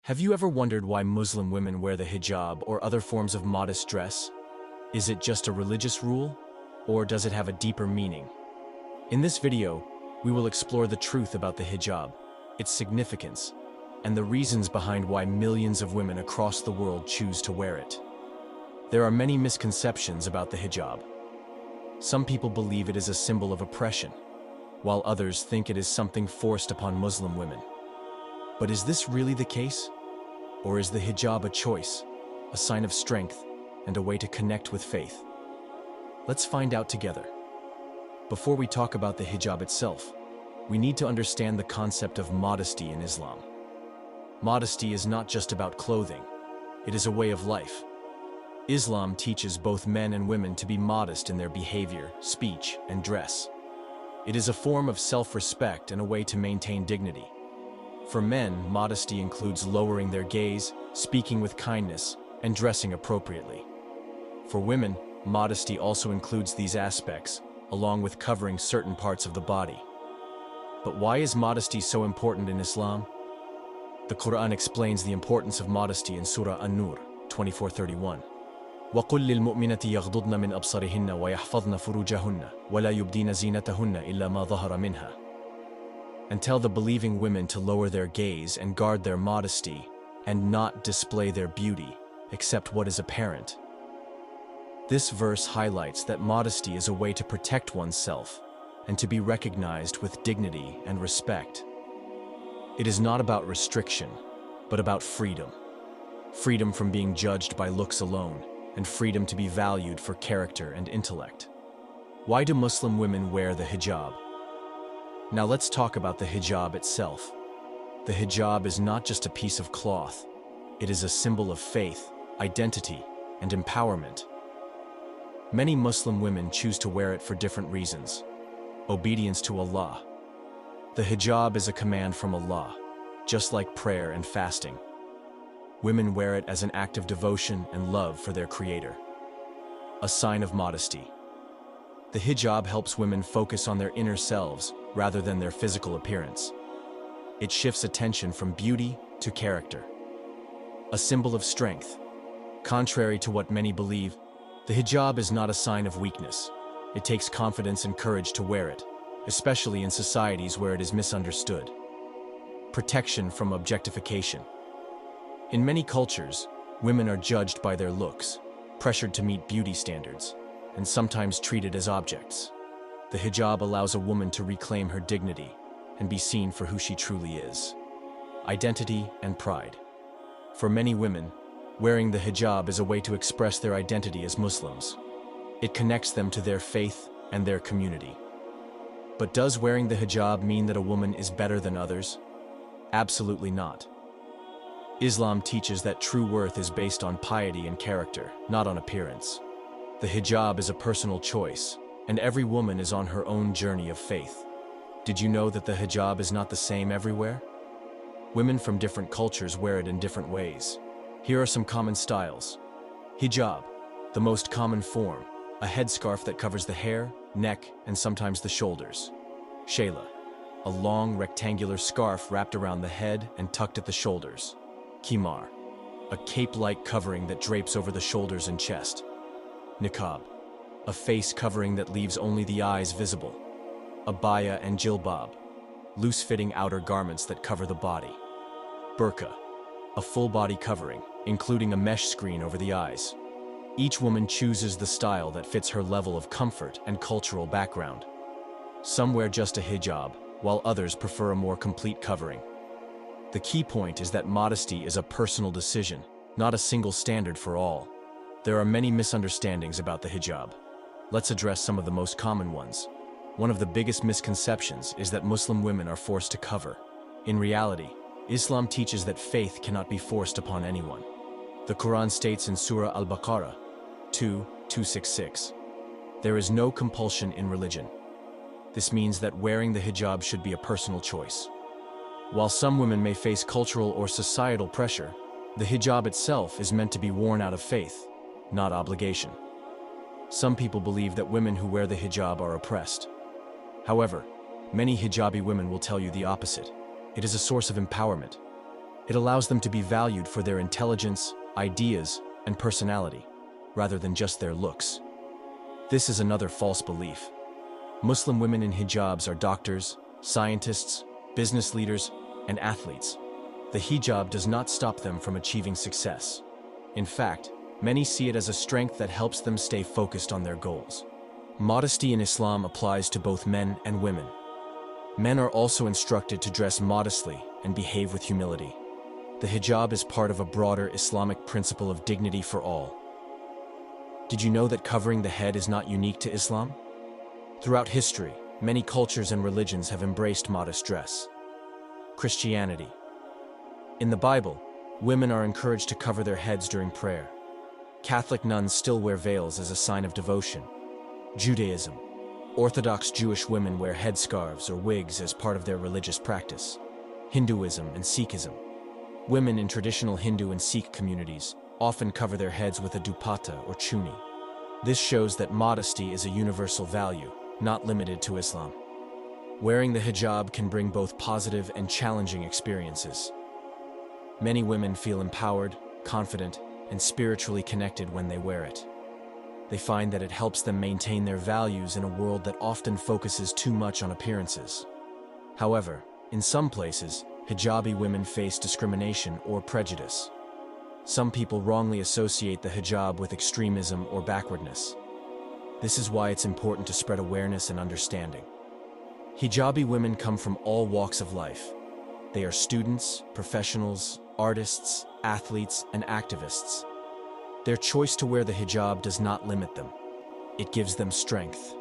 Have you ever wondered why Muslim women wear the hijab or other forms of modest dress? Is it just a religious rule, or does it have a deeper meaning? In this video, we will explore the truth about the hijab, its significance, and the reasons behind why millions of women across the world choose to wear it. There are many misconceptions about the hijab. Some people believe it is a symbol of oppression, while others think it is something forced upon Muslim women. But is this really the case? Or is the hijab a choice, a sign of strength, and a way to connect with faith? Let's find out together. Before we talk about the hijab itself, we need to understand the concept of modesty in Islam. Modesty is not just about clothing, it is a way of life. Islam teaches both men and women to be modest in their behavior, speech, and dress. It is a form of self-respect and a way to maintain dignity. For men, modesty includes lowering their gaze, speaking with kindness, and dressing appropriately. For women, modesty also includes these aspects, along with covering certain parts of the body. But why is modesty so important in Islam? The Quran explains the importance of modesty in Surah An-Nur 24:31. وَقُلْ لِلْمُؤْمِنَةِ يَغْضُضْنَ مِنْ أَبْصَارِهِنَّ وَيَحْفَظْنَ فُرُوجَهُنَّ وَلَا يُبْدِينَ زِينَتَهُنَّ إِلَّا مَا ظَهَرَ مِنْهَا. And tell the believing women to lower their gaze and guard their modesty, and not display their beauty, except what is apparent. This verse highlights that modesty is a way to protect oneself and to be recognized with dignity and respect. It is not about restriction, but about freedom. Freedom from being judged by looks alone, and freedom to be valued for character and intellect. Why do Muslim women wear the hijab? Now let's talk about the hijab itself. The hijab is not just a piece of cloth. It is a symbol of faith, identity, and empowerment. Many Muslim women choose to wear it for different reasons. Obedience to Allah. The hijab is a command from Allah, just like prayer and fasting. Women wear it as an act of devotion and love for their Creator. A sign of modesty. The hijab helps women focus on their inner selves rather than their physical appearance. It shifts attention from beauty to character. A symbol of strength. Contrary to what many believe, the hijab is not a sign of weakness. It takes confidence and courage to wear it, especially in societies where it is misunderstood. Protection from objectification. In many cultures, women are judged by their looks, pressured to meet beauty standards, and sometimes treated as objects. The hijab allows a woman to reclaim her dignity and be seen for who she truly is. Identity and pride. For many women, wearing the hijab is a way to express their identity as Muslims. It connects them to their faith and their community. But does wearing the hijab mean that a woman is better than others? Absolutely not. Islam teaches that true worth is based on piety and character, not on appearance. The hijab is a personal choice, and every woman is on her own journey of faith. Did you know that the hijab is not the same everywhere? Women from different cultures wear it in different ways. Here are some common styles. Hijab, the most common form, a headscarf that covers the hair, neck, and sometimes the shoulders. Shayla, a long rectangular scarf wrapped around the head and tucked at the shoulders. Khimar, a cape-like covering that drapes over the shoulders and chest. Niqab, a face covering that leaves only the eyes visible. Abaya and jilbab, loose-fitting outer garments that cover the body. Burqa, a full-body covering, including a mesh screen over the eyes. Each woman chooses the style that fits her level of comfort and cultural background. Some wear just a hijab, while others prefer a more complete covering. The key point is that modesty is a personal decision, not a single standard for all. There are many misunderstandings about the hijab. Let's address some of the most common ones. One of the biggest misconceptions is that Muslim women are forced to cover. In reality, Islam teaches that faith cannot be forced upon anyone. The Quran states in Surah Al-Baqarah 2:266, "There is no compulsion in religion." This means that wearing the hijab should be a personal choice. While some women may face cultural or societal pressure, the hijab itself is meant to be worn out of faith, not obligation. Some people believe that women who wear the hijab are oppressed. However, many hijabi women will tell you the opposite. It is a source of empowerment. It allows them to be valued for their intelligence, ideas, and personality, rather than just their looks. This is another false belief. Muslim women in hijabs are doctors, scientists, business leaders, and athletes. The hijab does not stop them from achieving success. In fact, many see it as a strength that helps them stay focused on their goals. Modesty in Islam applies to both men and women. Men are also instructed to dress modestly and behave with humility. The hijab is part of a broader Islamic principle of dignity for all. Did you know that covering the head is not unique to Islam? Throughout history, many cultures and religions have embraced modest dress. Christianity. In the Bible, women are encouraged to cover their heads during prayer. Catholic nuns still wear veils as a sign of devotion. Judaism. Orthodox Jewish women wear headscarves or wigs as part of their religious practice. Hinduism and Sikhism. Women in traditional Hindu and Sikh communities often cover their heads with a dupatta or chuni. This shows that modesty is a universal value, not limited to Islam. Wearing the hijab can bring both positive and challenging experiences. Many women feel empowered, confident, and spiritually connected when they wear it. They find that it helps them maintain their values in a world that often focuses too much on appearances. However, in some places, hijabi women face discrimination or prejudice. Some people wrongly associate the hijab with extremism or backwardness. This is why it's important to spread awareness and understanding. Hijabi women come from all walks of life. They are students, professionals, artists, athletes, and activists. Their choice to wear the hijab does not limit them. It gives them strength.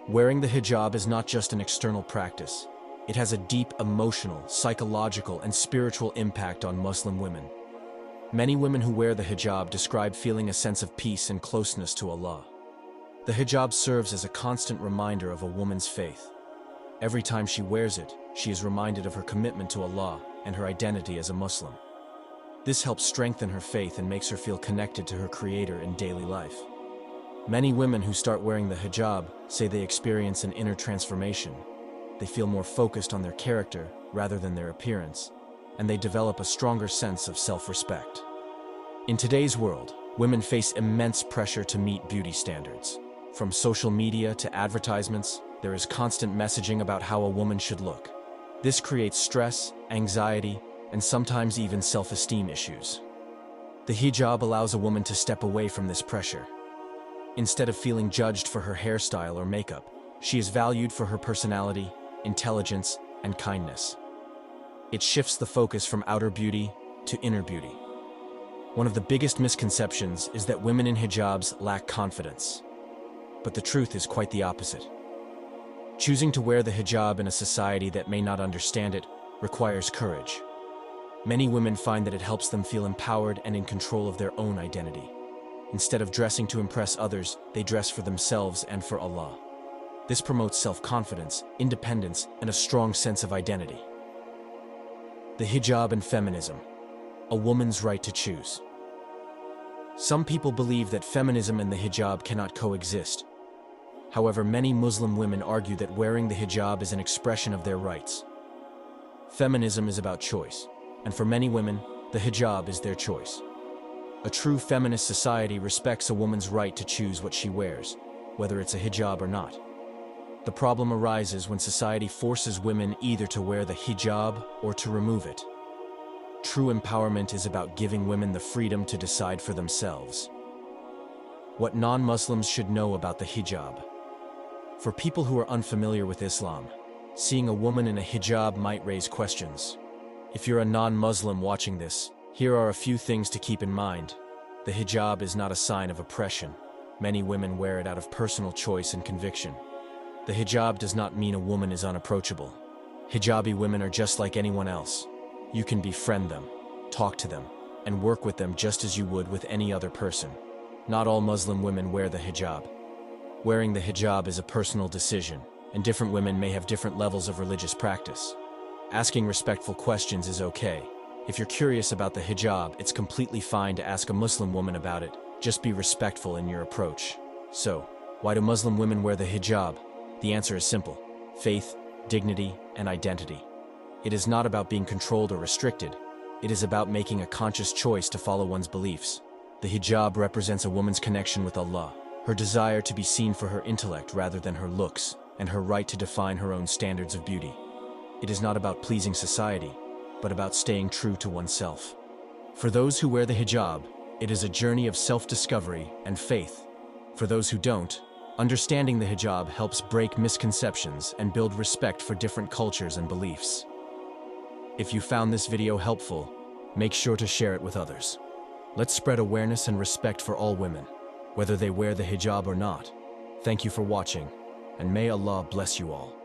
Wearing the hijab is not just an external practice. It has a deep emotional, psychological, and spiritual impact on Muslim women. Many women who wear the hijab describe feeling a sense of peace and closeness to Allah. The hijab serves as a constant reminder of a woman's faith. Every time she wears it, she is reminded of her commitment to Allah and her identity as a Muslim. This helps strengthen her faith and makes her feel connected to her Creator in daily life. Many women who start wearing the hijab say they experience an inner transformation. They feel more focused on their character rather than their appearance, and they develop a stronger sense of self-respect. In today's world, women face immense pressure to meet beauty standards. From social media to advertisements, there is constant messaging about how a woman should look. This creates stress, anxiety, and sometimes even self-esteem issues. The hijab allows a woman to step away from this pressure. Instead of feeling judged for her hairstyle or makeup, she is valued for her personality, intelligence, and kindness. It shifts the focus from outer beauty to inner beauty. One of the biggest misconceptions is that women in hijabs lack confidence. But the truth is quite the opposite. Choosing to wear the hijab in a society that may not understand it requires courage. Many women find that it helps them feel empowered and in control of their own identity. Instead of dressing to impress others, they dress for themselves and for Allah. This promotes self-confidence, independence, and a strong sense of identity. The hijab and feminism. A woman's right to choose. Some people believe that feminism and the hijab cannot coexist. However, many Muslim women argue that wearing the hijab is an expression of their rights. Feminism is about choice, and for many women, the hijab is their choice. A true feminist society respects a woman's right to choose what she wears, whether it's a hijab or not. The problem arises when society forces women either to wear the hijab or to remove it. True empowerment is about giving women the freedom to decide for themselves. What non-Muslims should know about the hijab. For people who are unfamiliar with Islam, seeing a woman in a hijab might raise questions. If you're a non-Muslim watching this, here are a few things to keep in mind. The hijab is not a sign of oppression. Many women wear it out of personal choice and conviction. The hijab does not mean a woman is unapproachable. Hijabi women are just like anyone else. You can befriend them, talk to them, and work with them just as you would with any other person. Not all Muslim women wear the hijab. Wearing the hijab is a personal decision, and different women may have different levels of religious practice. Asking respectful questions is okay. If you're curious about the hijab, it's completely fine to ask a Muslim woman about it. Just be respectful in your approach. So, why do Muslim women wear the hijab? The answer is simple: faith, dignity, and identity. It is not about being controlled or restricted. It is about making a conscious choice to follow one's beliefs. The hijab represents a woman's connection with Allah, her desire to be seen for her intellect rather than her looks, and her right to define her own standards of beauty. It is not about pleasing society, but about staying true to oneself. For those who wear the hijab, it is a journey of self-discovery and faith. For those who don't, understanding the hijab helps break misconceptions and build respect for different cultures and beliefs. If you found this video helpful, make sure to share it with others. Let's spread awareness and respect for all women, whether they wear the hijab or not. Thank you for watching, and may Allah bless you all.